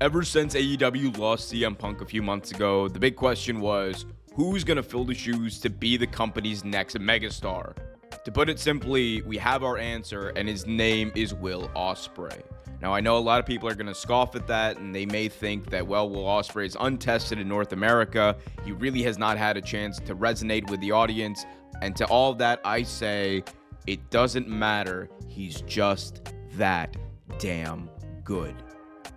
Ever since AEW lost CM Punk a few months ago, the big question was, who's going to fill the shoes to be the company's next megastar? To put it simply, we have our answer, and his name is Will Ospreay. Now, I know a lot of people are going to scoff at that, and they may think that, well, Will Ospreay is untested in North America. He really has not had a chance to resonate with the audience. And to all of that, I say, it doesn't matter. He's just that damn good.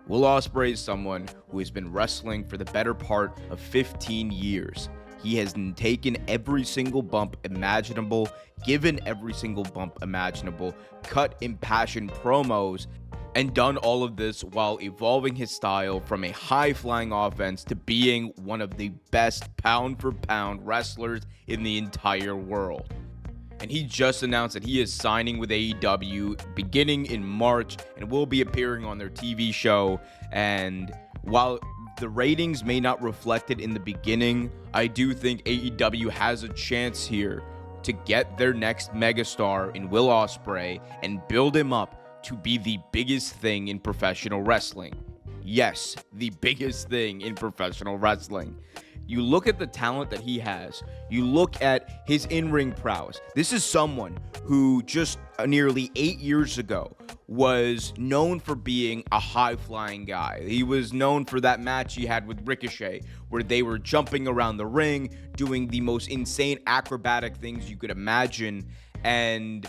Will Ospreay is someone who has been wrestling for the better part of 15 years. He has taken every single bump imaginable, given every single bump imaginable, cut impassioned promos, and done all of this while evolving his style from a high-flying offense to being one of the best pound-for-pound wrestlers in the entire world. And he just announced that he is signing with AEW beginning in March and will be appearing on their TV show. And while the ratings may not reflect it in the beginning, I do think AEW has a chance here to get their next megastar in Will Ospreay and build him up to be the biggest thing in professional wrestling. Yes, the biggest thing in professional wrestling. You look at the talent that he has. You look at his in-ring prowess. This is someone who just nearly 8 years ago was known for being a high-flying guy. He was known for that match he had with Ricochet, where they were jumping around the ring, doing the most insane acrobatic things you could imagine. And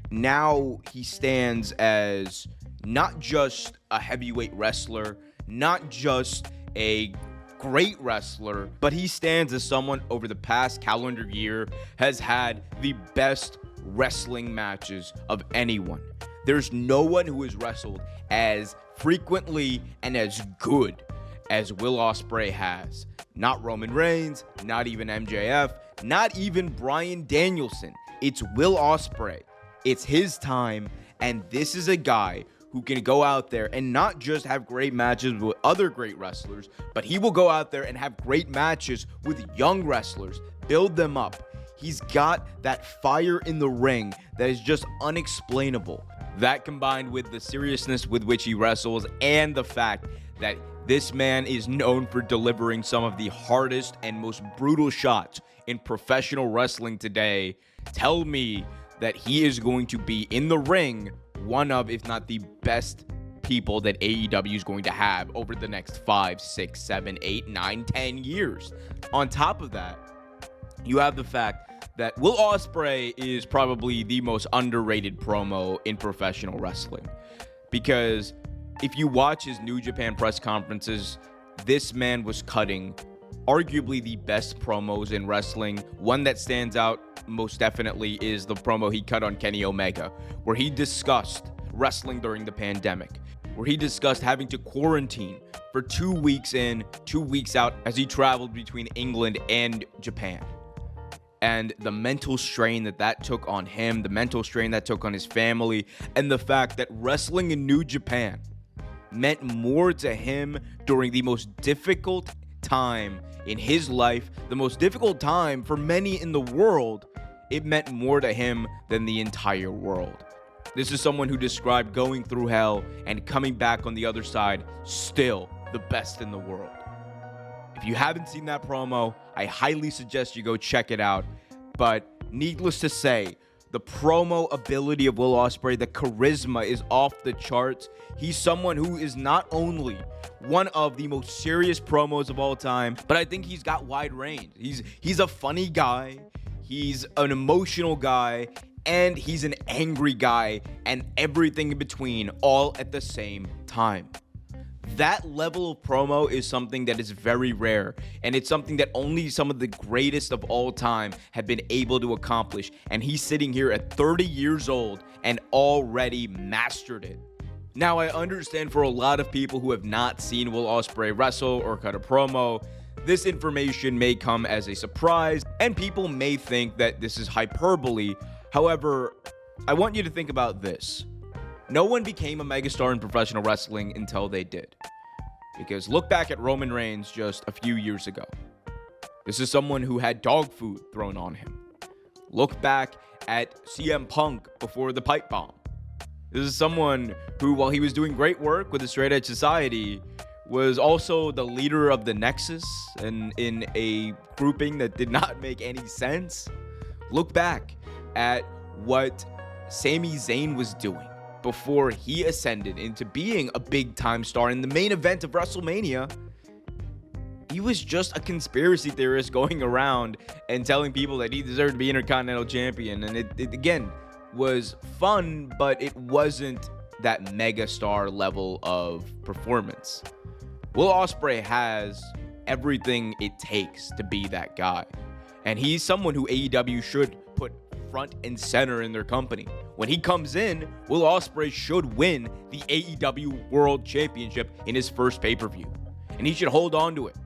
now he stands as not just a heavyweight wrestler, not just a great wrestler, but he stands as someone over the past calendar year has had the best wrestling matches of anyone. There's no one who has wrestled as frequently and as good as Will Ospreay has. Not Roman Reigns, not even MJF, not even Bryan Danielson. It's Will Ospreay. It's his time, and this is a guy who can go out there and not just have great matches with other great wrestlers, but he will go out there and have great matches with young wrestlers, build them up. He's got that fire in the ring that is just unexplainable. That combined with the seriousness with which he wrestles and the fact that this man is known for delivering some of the hardest and most brutal shots in professional wrestling today, tell me that he is going to be in the ring one of, if not the best people that AEW is going to have over the next 5, 6, 7, 8, 9, 10 years. On top of that, you have the fact that Will Ospreay is probably the most underrated promo in professional wrestling. Because if you watch his New Japan press conferences, this man was cutting arguably the best promos in wrestling. One that stands out most definitely is the promo he cut on Kenny Omega, where he discussed wrestling during the pandemic, where he discussed having to quarantine for 2 weeks in, 2 weeks out as he traveled between England and Japan. And the mental strain that took on him, the mental strain that took on his family, and the fact that wrestling in New Japan meant more to him during the most difficult time in his life, the most difficult time for many in the world. It meant more to him than the entire world. This is someone who described going through hell and coming back on the other side still the best in the world. If you haven't seen that promo, I highly suggest you go check it out. But needless to say, the promo ability of Will Ospreay, the charisma is off the charts. He's someone who is not only one of the most serious promos of all time, but I think he's got wide range. He's a funny guy, he's an emotional guy, and he's an angry guy, and everything in between all at the same time. That level of promo is something that is very rare, and it's something that only some of the greatest of all time have been able to accomplish, and he's sitting here at 30 years old and already mastered it. Now, I understand for a lot of people who have not seen Will Ospreay wrestle or cut a promo, this information may come as a surprise, and people may think that this is hyperbole. However, I want you to think about this. No one became a megastar in professional wrestling until they did. Because look back at Roman Reigns just a few years ago. This is someone who had dog food thrown on him. Look back at CM Punk before the pipe bomb. This is someone who, while he was doing great work with the Straight Edge Society, was also the leader of the Nexus and in a grouping that did not make any sense. Look back at what Sami Zayn was doing before he ascended into being a big time star in the main event of WrestleMania. He was just a conspiracy theorist going around and telling people that he deserved to be Intercontinental Champion. And it again was fun, but it wasn't that mega star level of performance. Will Ospreay has everything it takes to be that guy. And he's someone who AEW should put front and center in their company. When he comes in, Will Ospreay should win the AEW World Championship in his first pay-per-view. And he should hold on to it.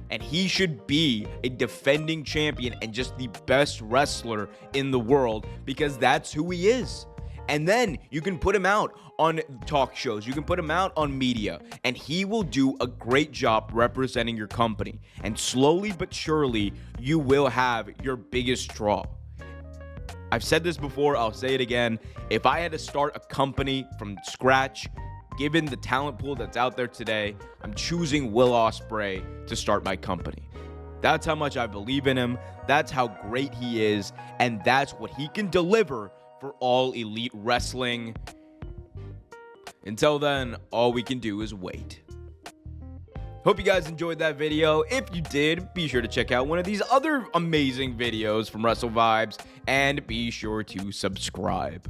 And he should be a defending champion and just the best wrestler in the world, because that's who he is. And then you can put him out on talk shows, you can put him out on media, and he will do a great job representing your company. And slowly but surely, you will have your biggest draw. I've said this before, I'll say it again. If I had to start a company from scratch, given the talent pool that's out there today, I'm choosing Will Ospreay to start my company. That's how much I believe in him. That's how great he is. And that's what he can deliver for All Elite Wrestling. Until then, all we can do is wait. Hope you guys enjoyed that video. If you did, be sure to check out one of these other amazing videos from Wrestle Vibes, and be sure to subscribe.